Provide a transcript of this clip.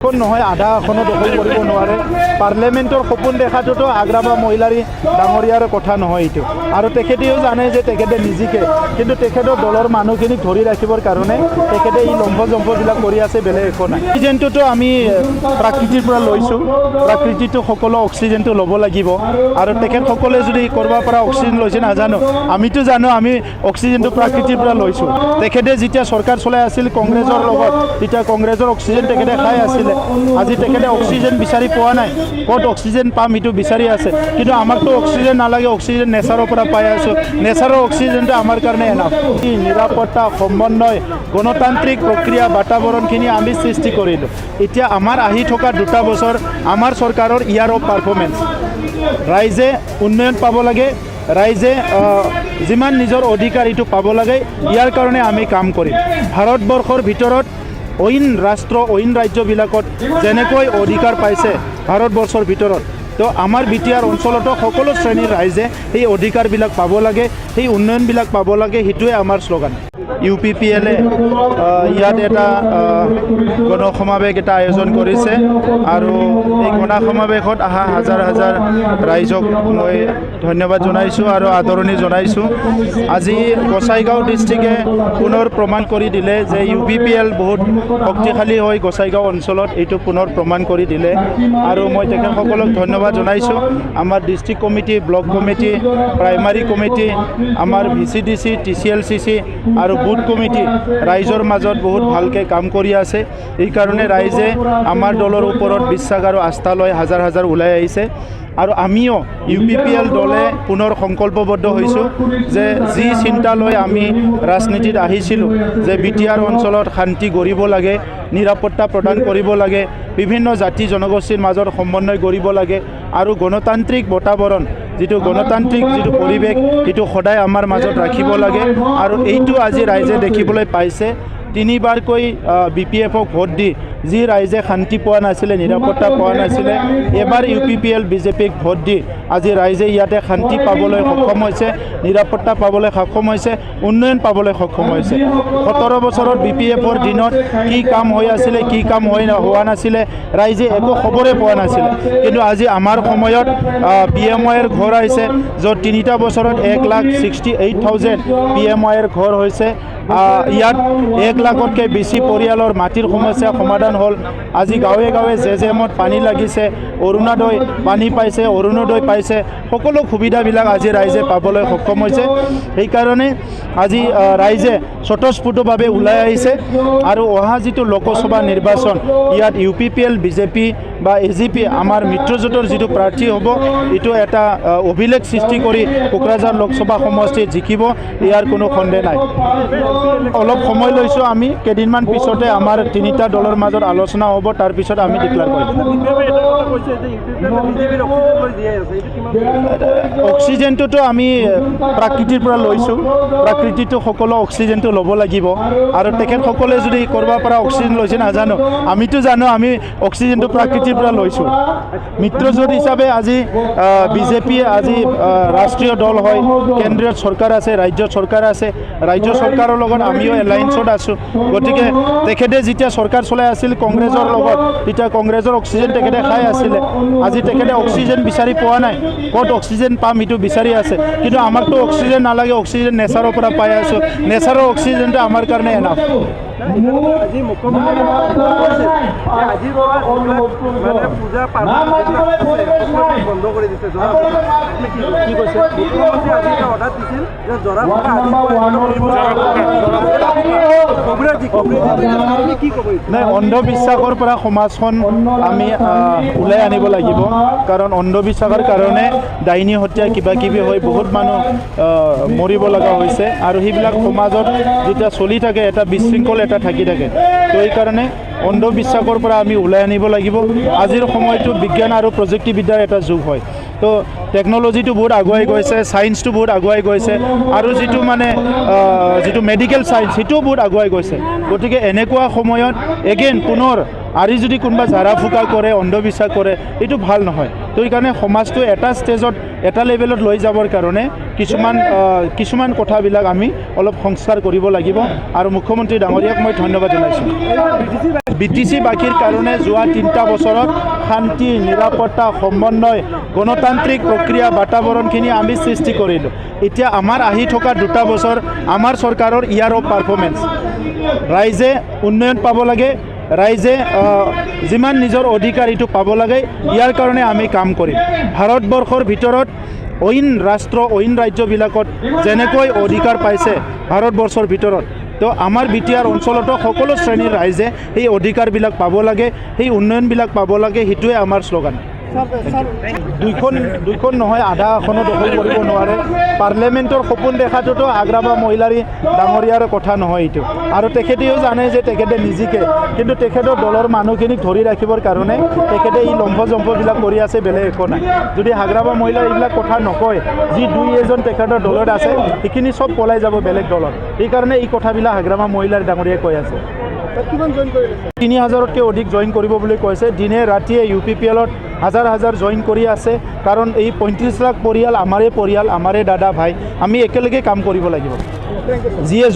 নহয় আধা আসনো দখল কৰিব নোৱাৰে পাৰ্লিমেণ্টৰ সপোন দেখাটোতো আগ্ৰাবা মহিলাৰী ডাঙৰীয়াৰ কথা নহয় এইটো আৰু তেখেতেও জানে যে তেখেতে নিজিকে কিন্তু তেখেতৰ দলৰ মানুহখিনিক ধৰি ৰাখিবৰ কাৰণে তেখেতে এই লম্ফজম্ফবিলাক কৰি আছে বেলেগ একো নাই অক্সিজেনটোতো আমি প্ৰাকৃতিৰ পৰা লৈছোঁ প্ৰাকৃতিটো সকলো অক্সিজেনটো ল'ব লাগিব আৰু তেখেতসকলে যদি কৰবাৰ পৰা অক্সিজেন লৈছে নাজানো আমিতো জানো আমি অক্সিজেনটো প্ৰাকৃতিৰ পৰা লৈছোঁ তেখেতে যেতিয়া চৰকাৰ চলাই আছিল কংগ্ৰেছৰ লগত তেতিয়া কংগ্ৰেছৰ অক্সিজেন তেখেতে খাই আছিল আজি তেখেতে অক্সিজেন বিচাৰি পোৱা নাই ক'ত অক্সিজেন পাম এইটো বিচাৰি আছে কিন্তু আমাকতো অক্সিজেন নালাগে অক্সিজেন নেচাৰৰ পৰা পাই আছোঁ নেচাৰৰ অক্সিজেনটো আমাৰ কাৰণে এনাফ নিৰাপত্তা সমন্বয় গণতান্ত্ৰিক প্ৰক্ৰিয়া বাতাবৰণখিনি আমি সৃষ্টি কৰিলোঁ এতিয়া আমাৰ আহি থকা 2 বছৰ আমাৰ চৰকাৰৰ ইয়াৰ অফ পাৰফৰ্মেঞ্চ ৰাইজে উন্নয়ন পাব লাগে ৰাইজে যিমান নিজৰ অধিকাৰ এইটো পাব লাগে ইয়াৰ কাৰণে আমি কাম কৰিম ভাৰতবৰ্ষৰ ভিতৰত অইন ৰাষ্ট্ৰ অইন ৰাজ্যবিলাকত যেনেকৈ অধিকাৰ পাইছে ভাৰতবৰ্ষৰ ভিতৰত তো আমাৰ বিটিআৰ অঞ্চলতো সকলো শ্ৰেণীৰ ৰাইজে সেই অধিকাৰবিলাক পাব লাগে সেই উন্নয়নবিলাক পাব লাগে সেইটোৱে আমাৰ শ্লোগান UPPLে ইয়াত এটা গণসমাৱেশ এটা আয়োজন কৰিছে আৰু এই গণসমাৱেশত অহা হাজাৰ হাজাৰ ৰাইজক মই ধন্যবাদ জনাইছোঁ আৰু আদৰণি জনাইছোঁ আজি গোসাইগাঁও ডিষ্ট্ৰিক্টে পুনৰ প্ৰমাণ কৰি দিলে যে UPPL বহুত শক্তিশালী হৈ গোসাইগাঁও অঞ্চলত এইটো পুনৰ প্ৰমাণ কৰি দিলে আৰু মই তেখেতসকলক ধন্যবাদ জনাইছোঁ আমাৰ district committee block committee primary committee আমাৰ VCDC TCLCC আৰু বুথ কমিটি ৰাইজৰ মাজত বহুত ভালকৈ কাম কৰি আছে এইকাৰণে ৰাইজে আমাৰ দলৰ ওপৰত বিশ্বাস আৰু আস্থা লৈ হাজাৰ হাজাৰ ওলাই আহিছে আৰু আমিও UPPL দলে পুনৰ সংকল্পবদ্ধ হৈছোঁ যে যি চিন্তা লৈ আমি ৰাজনীতিত আহিছিলোঁ যে বিটিআৰ অঞ্চলত শান্তি গঢ়িব লাগে নিৰাপত্তা প্ৰদান কৰিব লাগে বিভিন্ন জাতি জনগোষ্ঠীৰ মাজত সমন্বয় কৰিব লাগে আৰু গণতান্ত্ৰিক বাতাবৰণ যিটো গণতান্ত্ৰিক যিটো পৰিৱেশ সেইটো সদায় আমাৰ মাজত ৰাখিব লাগে আৰু এইটো আজি ৰাইজে দেখিবলৈ পাইছে 3বাৰকৈ BPFক ভোট দি যি ৰাইজে শান্তি পোৱা নাছিলে নিৰাপত্তা পোৱা নাছিলে এবাৰ UPPL BJPক ভোট দি আজি ৰাইজে ইয়াতে শান্তি পাবলৈ সক্ষম হৈছে নিৰাপত্তা পাবলৈ সক্ষম হৈছে উন্নয়ন পাবলৈ সক্ষম হৈছে 17 বছৰত BPFৰ দিনত কি কাম হৈ আছিলে কি কাম হোৱা নাছিলে ৰাইজে একো খবৰে পোৱা নাছিলে কিন্তু আজি আমাৰ সময়ত PMYৰ ঘৰ আহিছে য'ত 3টা বছৰত 1,68,000 PMYৰ ঘৰ হৈছে ইয়াত 1 লাখতকৈ বেছি পৰিয়ালৰ মাটিৰ সমস্যা সমাধান হ'ল আজি গাঁৱে গাঁৱে JJMত পানী লাগিছে অৰুণোদয় পানী পাইছে অৰুণোদয় পাইছে সকলো সুবিধাবিলাক আজি ৰাইজে পাবলৈ সক্ষম হৈছে সেইকাৰণে আজি ৰাইজে স্বতঃস্ফূৰ্তভাৱে ওলাই আহিছে আৰু অহা যিটো লোকসভা নিৰ্বাচন ইয়াত UPPL BJP বা AGP আমাৰ মিত্ৰজোঁটৰ যিটো প্ৰাৰ্থী হ'ব এইটো এটা অভিলেখ সৃষ্টি কৰি কোকৰাঝাৰ লোকসভা সমষ্টিত জিকিব ইয়াৰ কোনো সন্দেহ নাই অলপ সময় লৈছোঁ আমি কেইদিনমান পিছতে আমাৰ 3টা দলৰ মাজত আলোচনা হ'ব তাৰ পিছত আমি ডিক্লেয়াৰ কৰিম অক্সিজেনটোতো আমি প্ৰাকৃতিৰ পৰা লৈছোঁ প্ৰাকৃতিটো সকলো অক্সিজেনটো ল'ব লাগিব আৰু তেখেতসকলে যদি কৰবাৰ পৰা অক্সিজেন লৈছে নাজানো আমিতো জানো আমি অক্সিজেনটো প্ৰাকৃতিৰ পৰা লৈছোঁ মিত্ৰজোঁট হিচাপে আজি BJP আজি ৰাষ্ট্ৰীয় দল হয় কেন্দ্ৰীয় চৰকাৰ আছে ৰাজ্য চৰকাৰ আছে ৰাজ্য চৰকাৰৰ লগত আমিও এলায়েন্সত আছোঁ গতিকে তেখেতে যেতিয়া চৰকাৰ চলাই আছিল কংগ্ৰেছৰ লগত তেতিয়া কংগ্ৰেছৰ অক্সিজেন তেখেতে খাই আছিলে আজি তেখেতে অক্সিজেন বিচাৰি পোৱা নাই ক'ত অক্সিজেন পাম এইটো বিচাৰি আছে কিন্তু আমাকতো অক্সিজেন নালাগে অক্সিজেন নেচাৰৰ পৰা পাই আছোঁ নেচাৰৰ অক্সিজেনটো আমাৰ কাৰণে এনাফ আজি মুখ্যমন্ত্ৰী বন্ধ কৰি দিছে কি কৈছে মুখ্যমন্ত্ৰী আজি এটা অৰ্ডাৰ দিছিল যে জৰা নাই অন্ধবিশ্বাসৰ পৰা সমাজখন আমি ওলাই আনিব লাগিব কাৰণ অন্ধবিশ্বাসৰ কাৰণে ডাইনী হত্যা কিবা কিবি হৈ বহুত মানুহ মৰিব লগা হৈছে আৰু সেইবিলাক সমাজত যেতিয়া চলি থাকে এটা বিশৃংখল এটা থাকি থাকে তো এইকাৰণে অন্ধবিশ্বাসৰ পৰা আমি ওলাই আনিব লাগিব আজিৰ সময়টো বিজ্ঞান আৰু প্ৰযুক্তিবিদ্যাৰ এটা যুগ হয় তো টেকন'লজিটো বহুত আগুৱাই গৈছে ছায়েন্সটো বহুত আগুৱাই গৈছে আৰু যিটো মেডিকেল ছায়েন্স সেইটোও বহুত আগুৱাই গৈছে গতিকে এনেকুৱা সময়ত এগেইন পুনৰ আৰু যদি কোনোবা জাৰা ফুকা কৰে অন্ধবিশ্বাস কৰে এইটো ভাল নহয় তো এইকাৰণে সমাজটো এটা ষ্টেজত এটা লেভেলত লৈ যাবৰ কাৰণে কিছুমান কথাবিলাক আমি অলপ সংস্কাৰ কৰিব লাগিব আৰু মুখ্যমন্ত্ৰী ডাঙৰীয়াক মই ধন্যবাদ জনাইছোঁ। BTC বাকীৰ কাৰণে যোৱা 3টা বছৰত শান্তি, নিৰাপত্তা, সমন্বয়, গণতান্ত্ৰিক প্ৰক্ৰিয়া বাতাবৰণখিনি আমি সৃষ্টি কৰিলোঁ। এতিয়া আমাৰ আহি থকা 2টা বছৰ আমাৰ চৰকাৰৰ ইয়াৰ পাৰফৰ্মেঞ্চ, ৰাইজে উন্নয়ন পাব লাগে, ৰাইজে যিমান নিজৰ অধিকাৰ এইটো পাব লাগে, ইয়াৰ কাৰণে আমি কাম কৰিম। ভাৰতবৰ্ষৰ ভিতৰত অইন ৰাজ্যবিলাকত যেনেকৈ অধিকাৰ পাইছে ভাৰতবৰ্ষৰ ভিতৰত, তো আমাৰ BTR অঞ্চলতো সকলো শ্ৰেণীৰ ৰাইজে সেই অধিকাৰবিলাক পাব লাগে, সেই উন্নয়নবিলাক পাব লাগে, সেইটোৱে আমাৰ শ্লোগান। দুইখন নহয়, আধা আসনো দখল কৰিব নোৱাৰে। পাৰ্লিয়ামেণ্টৰ সপোন দেখাটোতো আগ্ৰাবা মহিলাৰী ডাঙৰীয়াৰ কথা নহয় এইটো, আৰু তেখেতেও জানে যে তেখেতে নিজিকে, কিন্তু তেখেতৰ দলৰ মানুহখিনিক ধৰি ৰাখিবৰ কাৰণে তেখেতে এই লম্ফজম্ফবিলাক কৰি আছে, বেলেগ একো নাই। যদি আগ্ৰাবা মহিলাৰ এইবিলাক কথা নকয়, যি 2-এজন তেখেতৰ দলত আছে সেইখিনি চব পলাই যাব বেলেগ দলত, সেইকাৰণে এই কথাবিলাক আগ্ৰাবা মহিলাৰ ডাঙৰীয়াই কৈ আছে। 3000তকৈ অধিক জইন কৰিব বুলি কৈছে। দিনে ৰাতিয়ে UPPLত হাজাৰ জইন কৰি আছে, কাৰণ এই 35 লাখ পৰিয়াল আমাৰে দাদা ভাই, আমি একেলগে কাম কৰিব লাগিব। যিয়ে